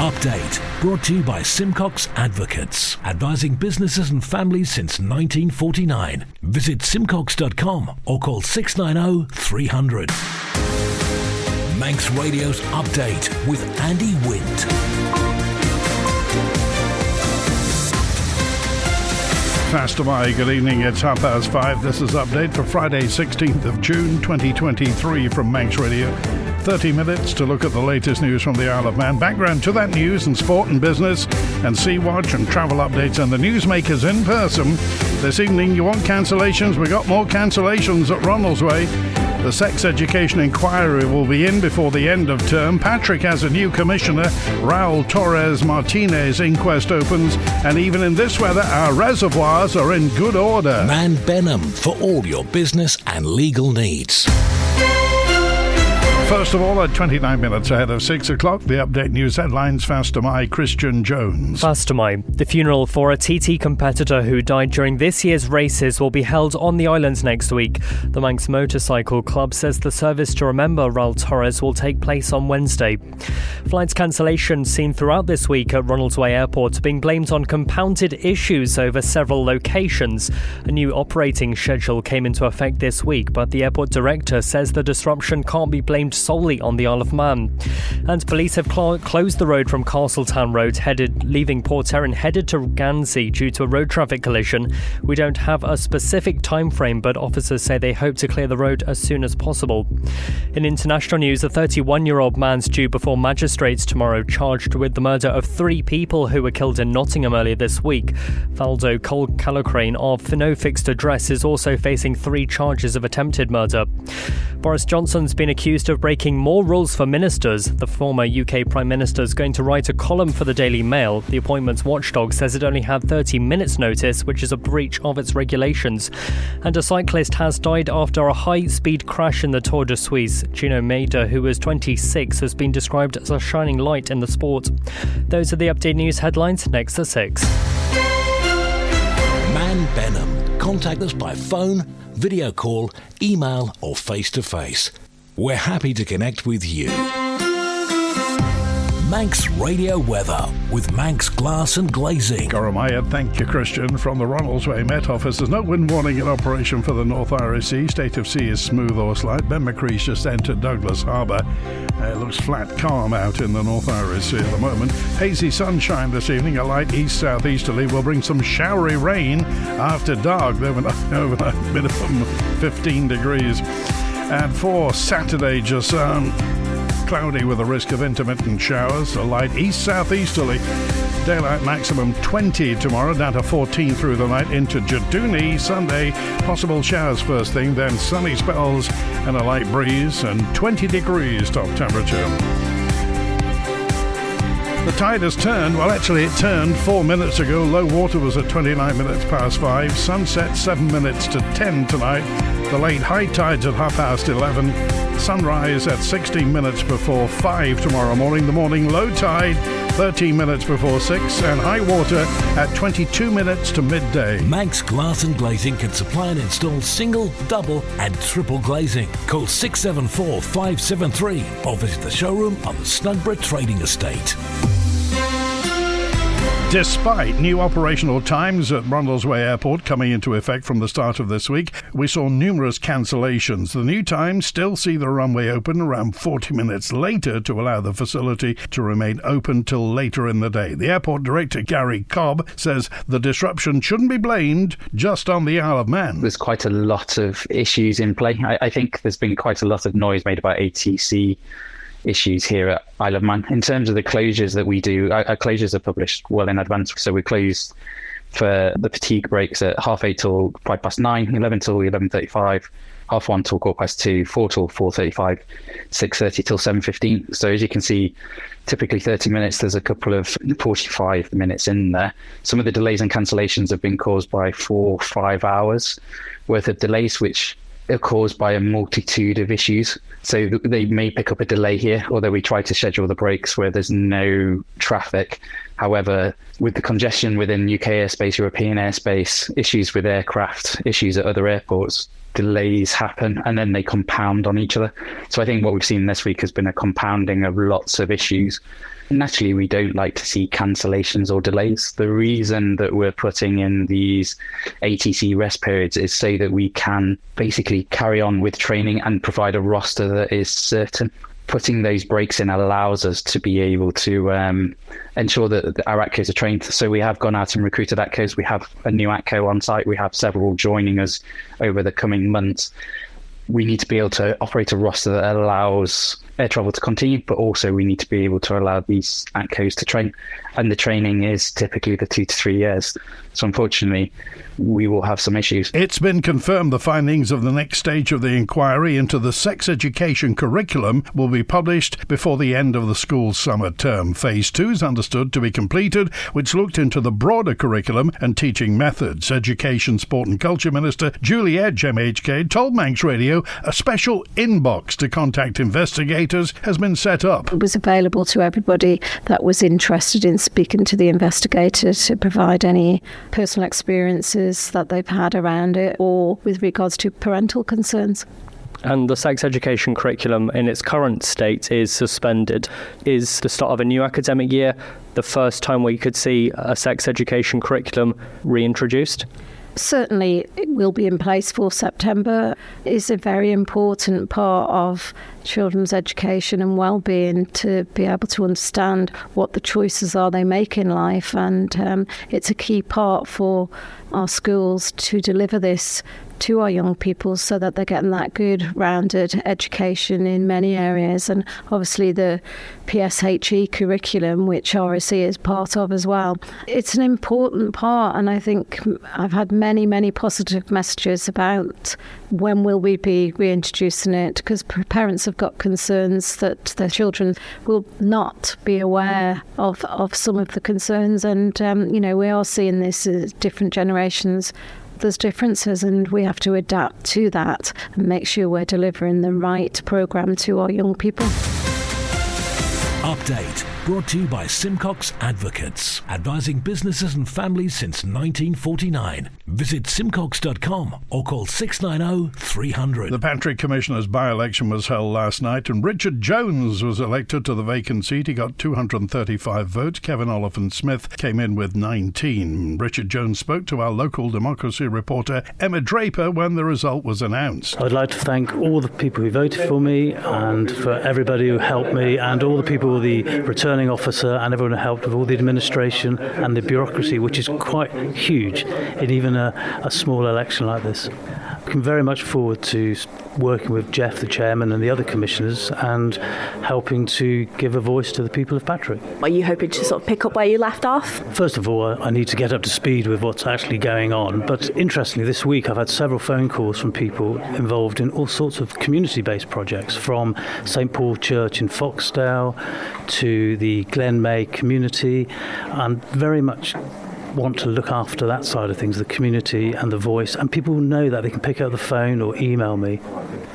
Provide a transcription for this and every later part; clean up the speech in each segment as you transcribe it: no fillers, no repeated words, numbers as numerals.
Update, brought to you by Simcox Advocates, advising businesses and families since 1949. Visit simcox.com or call 690 300. Manx Radio's Update with Andy Wint. Faster my good evening, it's 5:30. This is Update for Friday 16th of June 2023 from Manx Radio. 30 minutes to look at the latest news from the Isle of Man. Background to that news and sport and business and Sea Watch and travel updates and the newsmakers in person. This evening you want cancellations? We got more cancellations at Ronaldsway. The sex education inquiry will be in before the end of term. Patrick has a new commissioner. Raul Torres Martinez inquest opens. And even in this weather, our reservoirs are in good order. Man Benham for all your business and legal needs. First of all, at 29 minutes ahead of 6 o'clock, the Update News headlines. Fastamai, Christian Jones. Fastamai. The funeral for a TT competitor who died during this year's races will be held on the islands next week. The Manx Motorcycle Club says the service to remember Raul Torres will take place on Wednesday. Flights cancellations seen throughout this week at Ronaldsway Airport being blamed on compounded issues over several locations. A new operating schedule came into effect this week, but the airport director says the disruption can't be blamed solely on the Isle of Man. And police have closed the road from Castletown Road leaving Port Erin headed to Ramsey due to a road traffic collision. We don't have a specific time frame, but officers say they hope to clear the road as soon as possible. In international news, a 31-year-old man's due before magistrates tomorrow, charged with the murder of 3 people who were killed in Nottingham earlier this week. Faldo Calocrane of No Fixed Address is also facing 3 charges of attempted murder. Boris Johnson's been accused of breaking more rules for ministers. The former UK Prime Minister is going to write a column for the Daily Mail. The appointments watchdog says it only had 30 minutes notice, which is a breach of its regulations. And a cyclist has died after a high-speed crash in the Tour de Suisse. Gino Maida, who was 26, has been described as a shining light in the sport. Those are the Update News headlines. Next at 6. Man Benham. Contact us by phone, video call, email or face-to-face. We're happy to connect with you. Manx Radio Weather with Manx Glass and Glazing. Goromaya, thank you, Christian. From the Ronaldsway Met Office, there's no wind warning in operation for the North Irish Sea. State of sea is smooth or slight. Ben McCree's just entered Douglas Harbour. It looks flat calm out in the North Irish Sea at the moment. Hazy sunshine this evening. A light east-southeasterly will bring some showery rain after dark. They went over minimum 15 degrees. And for Saturday, just cloudy with a risk of intermittent showers. A light east-southeasterly. Daylight maximum 20 tomorrow, down to 14 through the night into Jaduni. Sunday, possible showers first thing, then sunny spells and a light breeze and 20 degrees top temperature. The tide has turned. Well, actually, it turned 4 minutes ago. Low water was at 29 minutes past 5. Sunset 7 minutes to 10 tonight. The late high tide's at 11:30. Sunrise at 16 minutes before 5 tomorrow morning. The morning low tide 13 minutes before 6 and high water at 22 minutes to midday. Manx Glass and Glazing can supply and install single, double and triple glazing. Call 674 573 or visit the showroom on the Snugborough Trading Estate. Despite new operational times at Ronaldsway Airport coming into effect from the start of this week, we saw numerous cancellations. The new times still see the runway open around 40 minutes later to allow the facility to remain open till later in the day. The airport director, Gary Cobb, says the disruption shouldn't be blamed just on the Isle of Man. There's quite a lot of issues in play. I think there's been quite a lot of noise made about ATC issues here at Isle of Man. In terms of the closures that we do, our closures are published well in advance. So we close for the fatigue breaks at 8:30 till 9:05, 11 till 11:35, 1:30 till 2:15, 4 till 4:35, 6:30 till 7:15. So as you can see, typically 30 minutes, there's a couple of 45 minutes in there. Some of the delays and cancellations have been caused by 4 or 5 hours worth of delays, which are caused by a multitude of issues. So they may pick up a delay here, although we try to schedule the breaks where there's no traffic. However, with the congestion within UK airspace, European airspace, issues with aircraft, issues at other airports, delays happen and then they compound on each other. So I think what we've seen this week has been a compounding of lots of issues. Naturally, we don't like to see cancellations or delays. The reason that we're putting in these ATC rest periods is so that we can basically carry on with training and provide a roster that is certain. Putting those breaks in allows us to be able to ensure that our ATCOs are trained. So we have gone out and recruited ATCOs. We have a new ATCO on site. We have several joining us over the coming months. We need to be able to operate a roster that allows air travel to continue, but also we need to be able to allow these ATCOs to train. And the training is typically the 2 to 3 years. So unfortunately, we will have some issues. It's been confirmed the findings of the next stage of the inquiry into the sex education curriculum will be published before the end of the school's summer term. Phase 2 is understood to be completed, which looked into the broader curriculum and teaching methods. Education, Sport and Culture Minister Julie Edge, MHK, told Manx Radio a special inbox to contact investigators has been set up. It was available to everybody that was interested in speaking to the investigator to provide any personal experiences that they've had around it or with regards to parental concerns. And the sex education curriculum in its current state is suspended. Is the start of a new academic year the first time we could see a sex education curriculum reintroduced? Certainly it will be in place for September. It's a very important part of children's education and well-being to be able to understand what the choices are they make in life, and it's a key part for our schools to deliver this to our young people so that they're getting that good rounded education in many areas. And obviously the PSHE curriculum, which RSE is part of as well, it's an important part, and I think I've had many positive messages about when will we be reintroducing it, because parents have got concerns that their children will not be aware of some of the concerns, and we are seeing this as different generations. There's differences and we have to adapt to that and make sure we're delivering the right programme to our young people. Update brought to you by Simcox Advocates, advising businesses and families since 1949. Visit simcox.com or call 690 300. The Patrick Commissioner's by-election was held last night and Richard Jones was elected to the vacant seat. He got 235 votes. Kevin Oliphant-Smith came in with 19. Richard Jones spoke to our local democracy reporter Emma Draper when the result was announced. I'd like to thank all the people who voted for me and for everybody who helped me and all the people, the returning officer and everyone who helped with all the administration and the bureaucracy, which is quite huge in even a small election like this. Looking very much forward to working with Jeff, the chairman, and the other commissioners and helping to give a voice to the people of Patrick. Are you hoping to sort of pick up where you left off? First of all, I need to get up to speed with what's actually going on. But interestingly, this week I've had several phone calls from people involved in all sorts of community-based projects, from St Paul Church in Foxdale to the Glen May community, and very much want to look after that side of things, the community and the voice, and people know that they can pick up the phone or email me.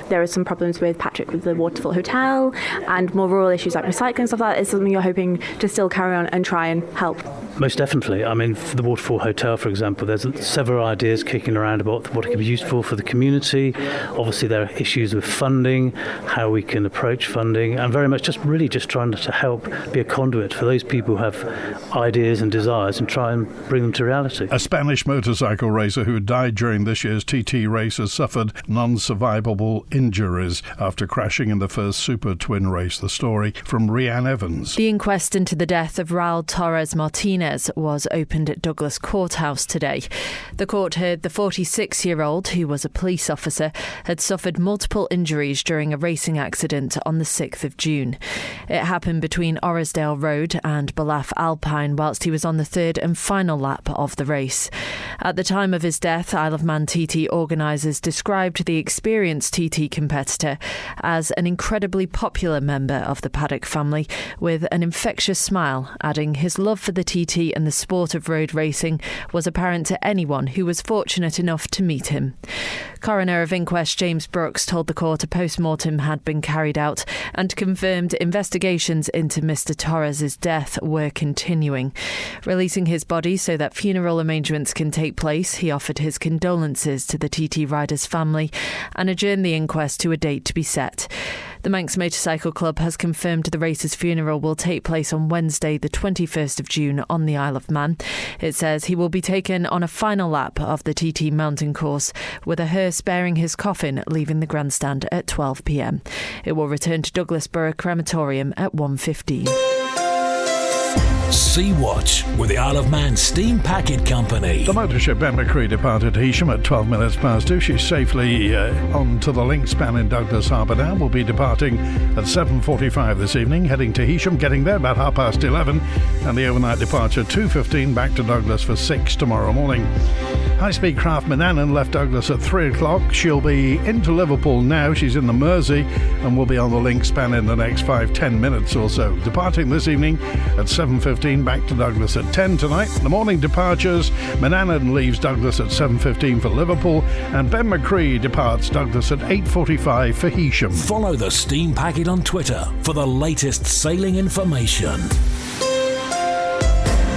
There are some problems with Patrick with the Waterfall Hotel and more rural issues like recycling and stuff like that. Is something you're hoping to still carry on and try and help? Most definitely. I mean, for the Waterfall Hotel, for example, there's several ideas kicking around about what it could be useful for the community. Obviously, there are issues with funding, how we can approach funding, and very much just trying to help be a conduit for those people who have ideas and desires and try and bring them to reality. A Spanish motorcycle racer who died during this year's TT race has suffered non-survivable injuries after crashing in the first Super Twin race. The story from Rhiann Evans. The inquest into the death of Raul Torres Martinez was opened at Douglas Courthouse today. The court heard the 46-year-old, who was a police officer, had suffered multiple injuries during a racing accident on the 6th of June. It happened between Orrisdale Road and Balaf Alpine whilst he was on the third and final lap of the race. At the time of his death, Isle of Man TT organisers described the experienced TT TT competitor as an incredibly popular member of the paddock family with an infectious smile, adding his love for the TT and the sport of road racing was apparent to anyone who was fortunate enough to meet him. Coroner of Inquest James Brooks told the court a post-mortem had been carried out and confirmed investigations into Mr. Torres' death were continuing. Releasing his body so that funeral arrangements can take place, he offered his condolences to the TT rider's family and adjourned the inquest to a date to be set. The Manx Motorcycle Club has confirmed the racer's funeral will take place on Wednesday, the 21st of June on the Isle of Man. It says he will be taken on a final lap of the TT mountain course, with a hearse bearing his coffin leaving the grandstand at 12 p.m. It will return to Douglas Borough Crematorium at 1:15. Sea Watch with the Isle of Man Steam Packet Company. The motor ship Ben McCree departed Heysham at 12 minutes past 2. She's safely on to the link span in Douglas Harbour now. Will be departing at 7:45 this evening, heading to Heysham, getting there about 11:30, and the overnight departure 2:15 back to Douglas for 6 tomorrow morning. High-speed craft Manannan left Douglas at 3 o'clock. She'll be into Liverpool now. She's in the Mersey and will be on the link span in the next 5-10 minutes or so. Departing this evening at 7:15 back to Douglas at 10 tonight. The morning departures, Manannan leaves Douglas at 7:15 for Liverpool, and Ben McCree departs Douglas at 8:45 for Heysham. Follow the Steam Packet on Twitter for the latest sailing information.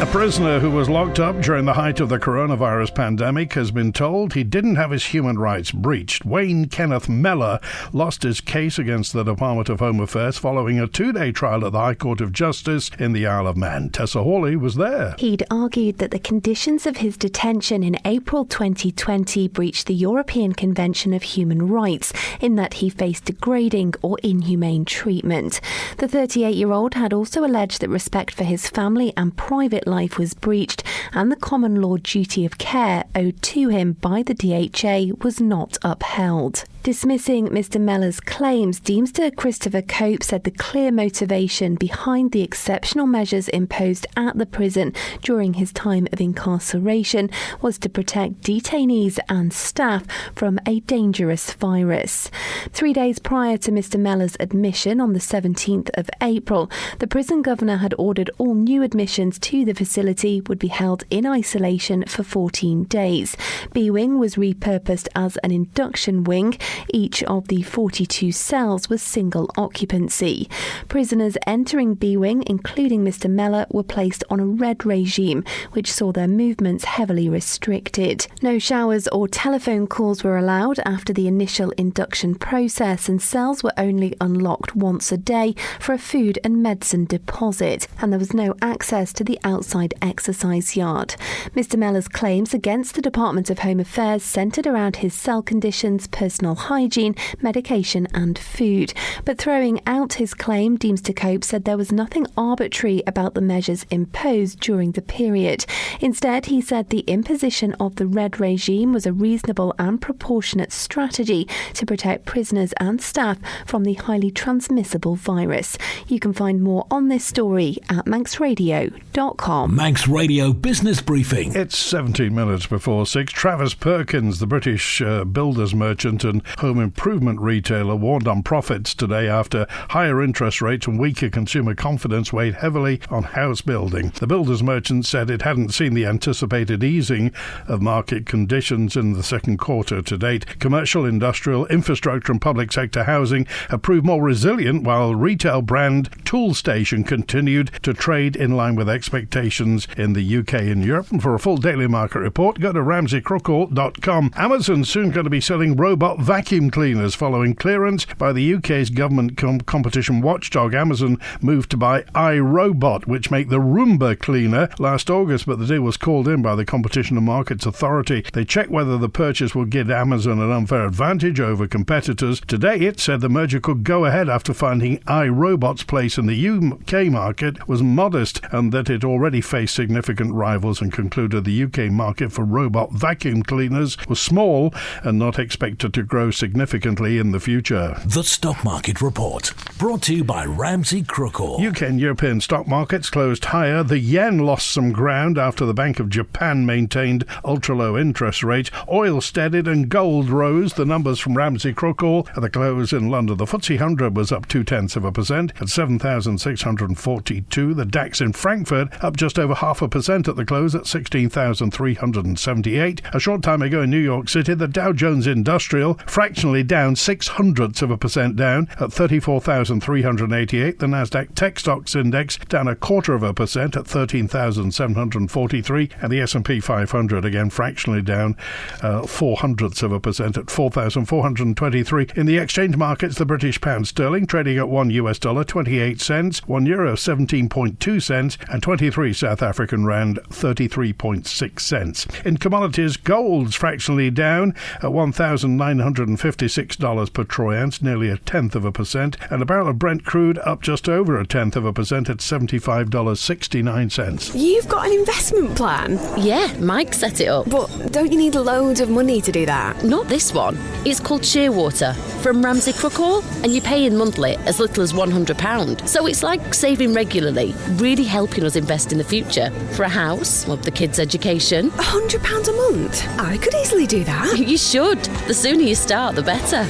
A prisoner who was locked up during the height of the coronavirus pandemic has been told he didn't have his human rights breached. Wayne Kenneth Mellor lost his case against the Department of Home Affairs following a 2-day trial at the High Court of Justice in the Isle of Man. Tessa Hawley was there. He'd argued that the conditions of his detention in April 2020 breached the European Convention of Human Rights in that he faced degrading or inhumane treatment. The 38-year-old had also alleged that respect for his family and private life was breached and the common law duty of care owed to him by the DHA was not upheld. Dismissing Mr. Mellor's claims, Deemster Christopher Cope said the clear motivation behind the exceptional measures imposed at the prison during his time of incarceration was to protect detainees and staff from a dangerous virus. 3 days prior to Mr. Mellor's admission on the 17th of April, the prison governor had ordered all new admissions to the facility would be held in isolation for 14 days. B-Wing was repurposed as an induction wing. Each of the 42 cells was single occupancy. Prisoners entering B-Wing, including Mr. Mellor, were placed on a red regime, which saw their movements heavily restricted. No showers or telephone calls were allowed after the initial induction process, and cells were only unlocked once a day for a food and medicine deposit, and there was no access to the outside exercise yard. Mr. Mellor's claims against the Department of Home Affairs centred around his cell conditions, personal hygiene, medication and food. But throwing out his claim, Deemster Cope said there was nothing arbitrary about the measures imposed during the period. Instead, he said the imposition of the red regime was a reasonable and proportionate strategy to protect prisoners and staff from the highly transmissible virus. You can find more on this story at manxradio.com. Manx Radio Business Briefing. It's 17 minutes before 6. Travis Perkins, the British builders merchant and home improvement retailer, warned on profits today after higher interest rates and weaker consumer confidence weighed heavily on house building. The builders merchant said it hadn't seen the anticipated easing of market conditions in the second quarter to date. Commercial, industrial, infrastructure and public sector housing have proved more resilient, while retail brand Toolstation continued to trade in line with expectations in the UK and Europe. And for a full daily market report, go to ramseycrookall.com. Amazon's soon going to be selling robot vacuum cleaners following clearance by the UK's government competition watchdog. Amazon moved to buy iRobot, which make the Roomba cleaner, last August, but the deal was called in by the Competition and Markets Authority. They checked whether the purchase would give Amazon an unfair advantage over competitors. Today, it said the merger could go ahead after finding iRobot's place in the UK market was modest and that it already faced significant rivals, and concluded the UK market for robot vacuum cleaners was small and not expected to grow grow significantly in the future. The Stock Market Report, brought to you by Ramsey Grammar. UK and European stock markets closed higher. The yen lost some ground after the Bank of Japan maintained ultra-low interest rates. Oil steadied and gold rose. The numbers from Ramsey Grammar at the close in London. The FTSE 100 was up 0.2% at 7,642. The DAX in Frankfurt up just over 0.5% at the close at 16,378. A short time ago in New York City, the Dow Jones Industrial fractionally down 0.06% down at 34,388. The Nasdaq Tech Stocks Index down 0.25% at 13,743, and the S&P 500 again fractionally down 0.04% at 4,423. In the exchange markets, the British pound sterling trading at $1 28 cents, €1 17.2 cents, and 23 South African rand 33.6 cents. In commodities, gold's fractionally down at $1,956 per troy ounce, nearly 0.1%, and a barrel of Brent crude up just over 0.1% at $75.69. You've got an investment plan? Yeah, Mike set it up. But don't you need loads of money to do that? Not this one. It's called Shearwater from Ramsey Grammar, and you pay in monthly as little as £100. So it's like saving regularly, really helping us invest in the future. For a house, or the kids' education. £100 a month? I could easily do that. You should. The sooner you start, the better.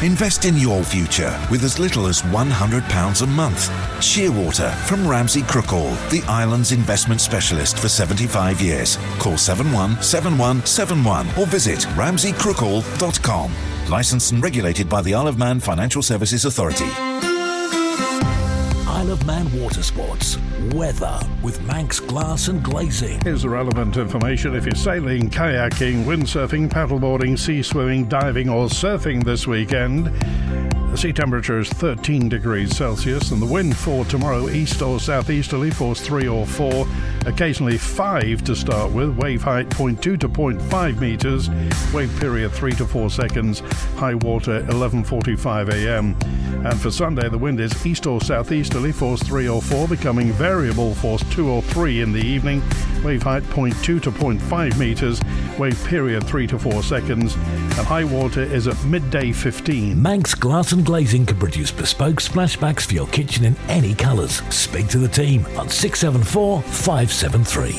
Invest in your future with as little as £100 a month. Shearwater from Ramsey Grammar, the island's investment specialist for 75 years. Call 717171 or visit ramseygrammar.com. Licensed and regulated by the Isle of Man Financial Services Authority. Isle of Man Water Sports. Weather with Manx Glass and Glazing. Here's the relevant information. If you're sailing, kayaking, windsurfing, paddleboarding, sea swimming, diving or surfing this weekend, the sea temperature is 13 degrees Celsius and the wind for tomorrow east or southeasterly, force 3 or 4, occasionally 5 to start with, wave height 0.2 to 0.5 metres, wave period 3 to 4 seconds, high water 11:45 a.m. And for Sunday, the wind is east or southeasterly, force 3 or 4, becoming variable, force 2 or 3 in the evening, wave height 0.2 to 0.5 metres, wave period 3 to 4 seconds, and high water is at midday 15. Manx Glass and Glazing can produce bespoke splashbacks for your kitchen in any colours. Speak to the team on 674 573.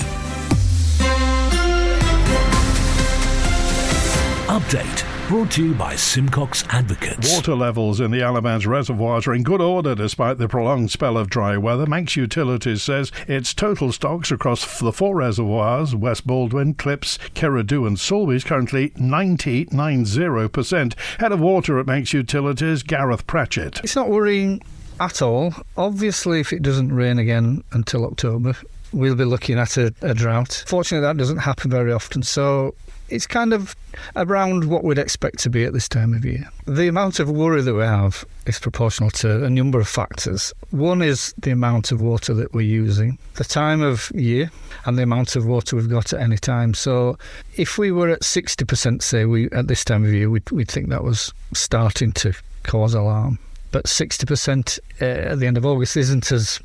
Update brought to you by Simcox Advocates. Water levels in the Isle of Man's reservoirs are in good order despite the prolonged spell of dry weather. Manx Utilities says its total stocks across the 4 reservoirs, West Baldwin, Clips, Kerridou and Sulby, is currently 90%. Head of water at Manx Utilities, Gareth Pratchett. It's not worrying at all. Obviously, if it doesn't rain again until October, we'll be looking at a drought. Fortunately, that doesn't happen very often, so it's kind of around what we'd expect to be at this time of year. The amount of worry that we have is proportional to a number of factors. One is the amount of water that we're using, the time of year, and the amount of water we've got at any time. So if we were at 60%, say, at this time of year, we'd think that was starting to cause alarm. But 60% at the end of August isn't as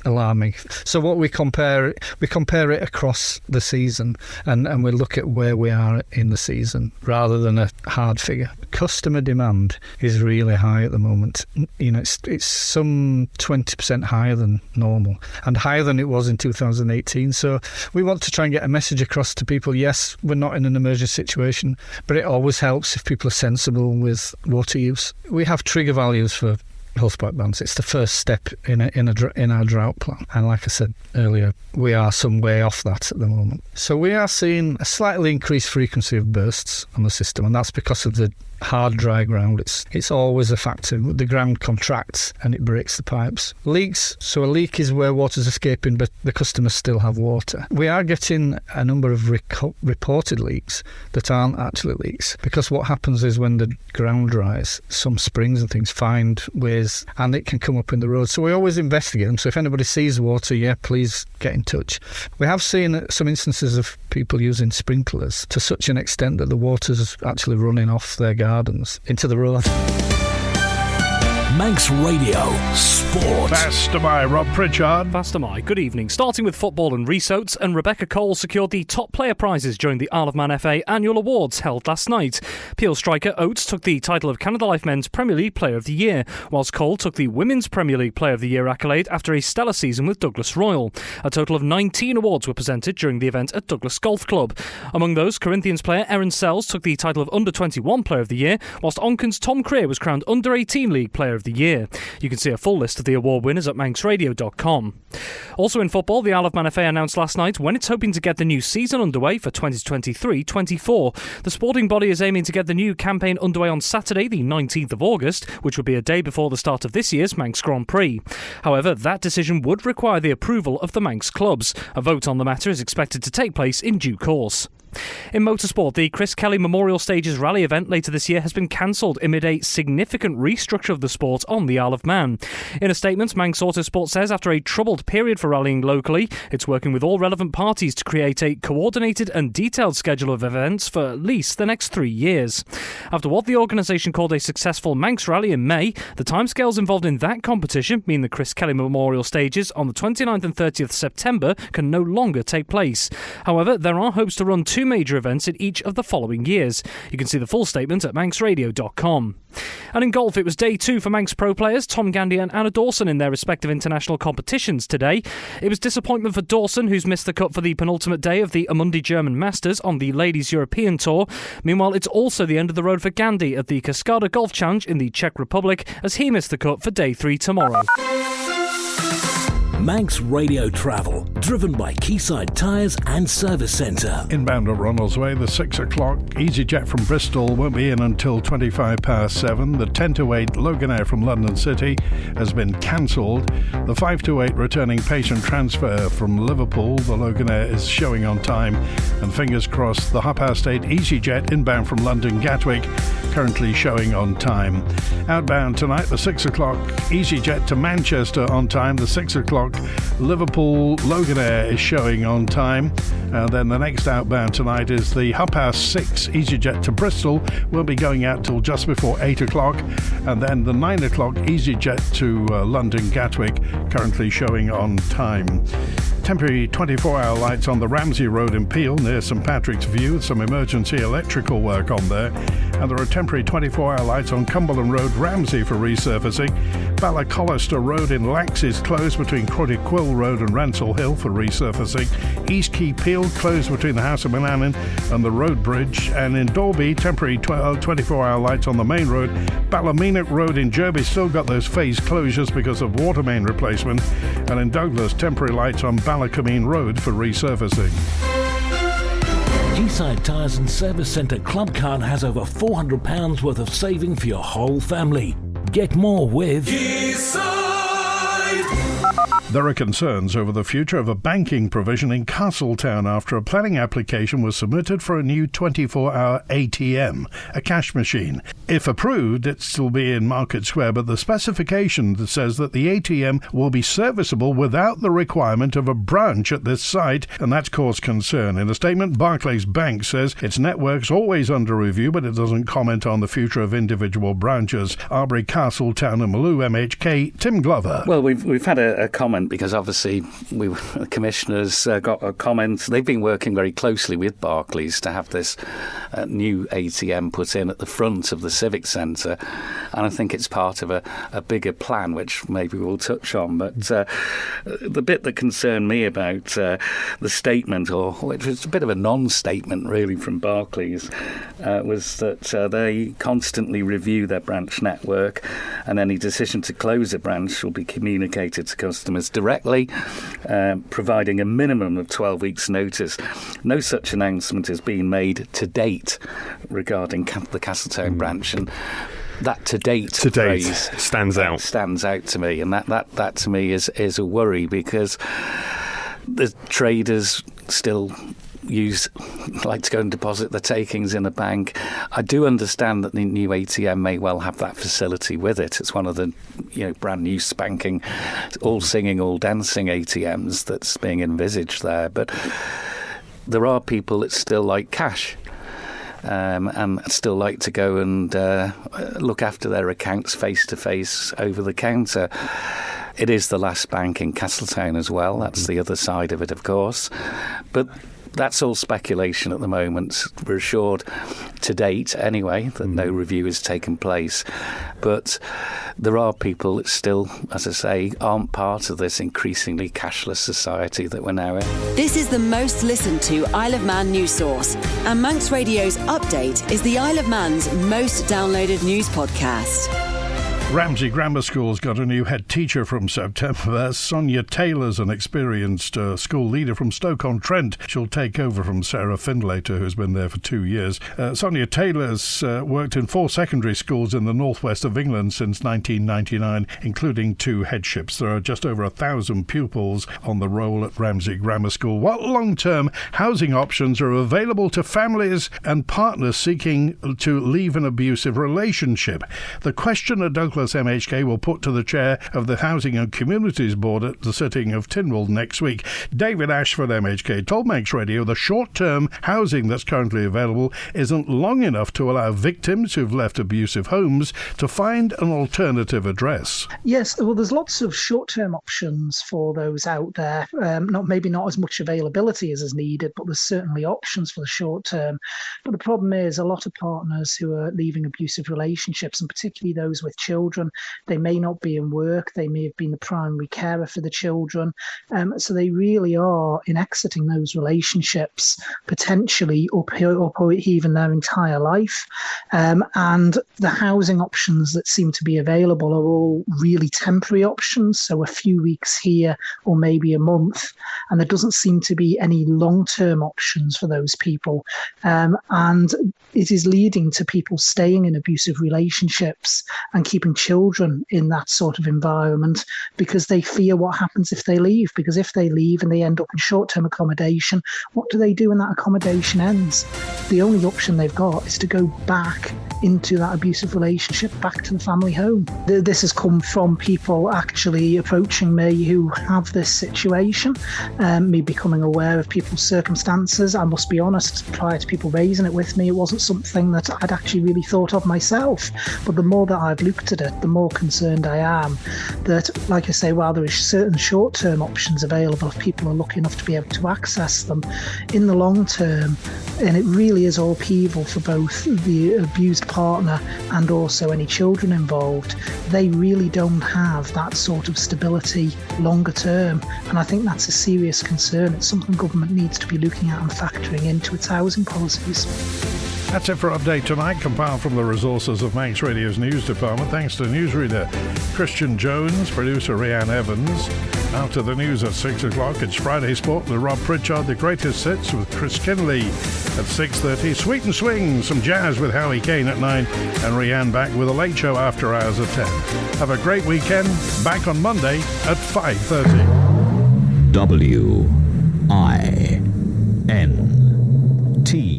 alarming. So what we compare it across the season and we look at where we are in the season rather than a hard figure. Customer demand is really high at the moment. You know, it's some 20% higher than normal and higher than it was in 2018. So we want to try and get a message across to people. Yes, we're not in an emergency situation, but it always helps if people are sensible with water use. We have trigger values for horseback bands. It's the first step in our drought plan, and like I said earlier, we are some way off that at the moment. So we are seeing a slightly increased frequency of bursts on the system, and that's because of the hard dry ground. It's always a factor. The ground contracts and it breaks the pipes. Leaks, so a leak is where water's escaping but the customers still have water. We are getting a number of reported leaks that aren't actually leaks, because what happens is when the ground dries, some springs and things find ways and it can come up in the road. So we always investigate them. So if anybody sees water, please get in touch. We have seen some instances of people using sprinklers to such an extent that the water's actually running off their gardens into the road. Manx Radio Sport. Fast am I, Rob Pritchard. Fast am I. Good evening. Starting with football and Resoats, and Rebecca Cole secured the top player prizes during the Isle of Man FA annual awards held last night. Peel striker Oates took the title of Canada Life Men's Premier League Player of the Year, whilst Cole took the Women's Premier League Player of the Year accolade after a stellar season with Douglas Royal. A total of 19 awards were presented during the event at Douglas Golf Club. Among those, Corinthians player Erin Sells took the title of Under-21 Player of the Year, whilst Onken's Tom Creer was crowned Under-18 League Player of the Year. You can see a full list of the award winners at manxradio.com. Also in football, the Isle of Man FA announced last night when it's hoping to get the new season underway for 2023-24. The sporting body is aiming to get the new campaign underway on Saturday, the 19th of August, which would be a day before the start of this year's Manx Grand Prix. However, that decision would require the approval of the Manx clubs. A vote on the matter is expected to take place in due course. In motorsport, the Chris Kelly Memorial Stages rally event later this year has been cancelled amid a significant restructure of the sport on the Isle of Man. In a statement, Manx Autosport says after a troubled period for rallying locally, it's working with all relevant parties to create a coordinated and detailed schedule of events for at least the next 3 years. After what the organisation called a successful Manx rally in May, the timescales involved in that competition mean the Chris Kelly Memorial Stages on the 29th and 30th September can no longer take place. However, there are hopes to run 2 major events in each of the following years. You can see the full statement at manxradio.com. And in golf, it was day 2 for Manx pro players Tom Gandy and Anna Dawson in their respective international competitions today. It was disappointment for Dawson, who's missed the cut for the penultimate day of the Amundi German Masters on the Ladies European Tour. Meanwhile, it's also the end of the road for Gandy at the Cascada Golf Challenge in the Czech Republic, as he missed the cut for day 3 tomorrow. Manx Radio Travel, driven by Quayside Tyres and Service Centre. Inbound at Ronaldsway, the 6 o'clock EasyJet from Bristol won't be in until 7:25. The 10 to 8 Loganair from London City has been cancelled. The 5 to 8 returning patient transfer from Liverpool, the Loganair is showing on time. And fingers crossed, the 8:30 EasyJet inbound from London Gatwick, currently showing on time. Outbound tonight, the 6 o'clock EasyJet to Manchester on time. The 6 o'clock Liverpool Loganair is showing on time. And then the next outbound tonight is the 6:30 EasyJet to Bristol. Will be going out till just before 8 o'clock. And then the 9 o'clock EasyJet to London Gatwick, currently showing on time. Temporary 24-hour lights on the Ramsey Road in Peel near St Patrick's View, some emergency electrical work on there. And there are temporary 24-hour lights on Cumberland Road, Ramsey, for resurfacing. Ballacollister Road in Lax is closed between Cruddy Quill Road and Ransell Hill for resurfacing. East Quay Peel closed between the House of Manannan and the Road Bridge. And in Dalby, temporary 24-hour lights on the main road. Ballymenock Road in Derby still got those phased closures because of water main replacement. And in Douglas, temporary lights on Ballacomine Road for resurfacing. Quayside Tyres and Service Centre Club Card has over £400 worth of saving for your whole family. Get more with There are concerns over the future of a banking provision in Castletown after a planning application was submitted for a new 24-hour ATM, a cash machine. If approved, it will be in Market Square, but the specification says that the ATM will be serviceable without the requirement of a branch at this site, and that's caused concern. In a statement, Barclays Bank says its network's always under review, but it doesn't comment on the future of individual branches. Arbury, Castletown and Maloo MHK, Tim Glover. Well, we've had a comment because obviously the commissioners got a comment. They've been working very closely with Barclays to have this new ATM put in at the front of the Civic Centre, and I think it's part of a bigger plan, which maybe we'll touch on. But the bit that concerned me about the statement, or which was a bit of a non-statement really from Barclays, was that they constantly review their branch network, and any decision to close a branch will be communicated to customers directly, providing a minimum of 12 weeks' notice. No such announcement has been made to date regarding the Castletown branch, and that to date phrase stands out to me, and that to me is a worry, because the traders still like to go and deposit the takings in a bank. I do understand that the new ATM may well have that facility with it. It's one of the brand new spanking, all singing, all dancing ATMs that's being envisaged there. But there are people that still like cash. and still like to go and look after their accounts face-to-face over the counter. It is the last bank in Castletown as well. That's the other side of it, of course. But that's all speculation at the moment. We're assured to date, anyway, that no review has taken place. But there are people that still, as I say, aren't part of this increasingly cashless society that we're now in. This is the most listened to Isle of Man news source. And Manx Radio's Update is the Isle of Man's most downloaded news podcast. Ramsey Grammar School's got a new head teacher from September. Sonia Taylor's an experienced school leader from Stoke-on-Trent. She'll take over from Sarah Findlater, who's been there for 2 years. Sonia Taylor's worked in 4 secondary schools in the northwest of England since 1999, including 2 headships. There are just over 1,000 pupils on the roll at Ramsey Grammar School. What long-term housing options are available to families and partners seeking to leave an abusive relationship? The question at Douglas MHK will put to the chair of the Housing and Communities Board at the sitting of Tynwald next week. David Ashford, MHK, told Manx Radio the short-term housing that's currently available isn't long enough to allow victims who've left abusive homes to find an alternative address. Yes, well, there's lots of short-term options for those out there. Maybe not as much availability as is needed, but there's certainly options for the short term. But the problem is a lot of partners who are leaving abusive relationships, and particularly those with children, they may not be in work, they may have been the primary carer for the children, so they really are, in exiting those relationships, potentially up even their entire life. And the housing options that seem to be available are all really temporary options, so a few weeks here or maybe a month, and there doesn't seem to be any long-term options for those people. And it is leading to people staying in abusive relationships and keeping children in that sort of environment because they fear what happens if they leave. Because if they leave and they end up in short-term accommodation, what do they do when that accommodation ends? The only option they've got is to go back into that abusive relationship, back to the family home. This has come from people actually approaching me who have this situation, me becoming aware of people's circumstances. I must be honest, prior to people raising it with me, it wasn't something that I'd actually really thought of myself. But the more that I've looked at it, the more concerned I am that, like I say, while there is certain short-term options available, if people are lucky enough to be able to access them, in the long term, and it really is all upheaval for both the abused partner and also any children involved, they really don't have that sort of stability longer term. And I think that's a serious concern. It's something government needs to be looking at and factoring into its housing policies. That's it for Update Tonight, compiled from the resources of Manx Radio's news department. Thanks to newsreader Christian Jones, producer Rhiann Evans. After the news at 6 o'clock, it's Friday Sport with Rob Pritchard, the greatest hits with Chris Kinley at 6:30. Sweet and Swing, some jazz with Howie Kane at 9, and Rhiann back with a late show after hours at 10. Have a great weekend. Back on Monday at 5:30. WINT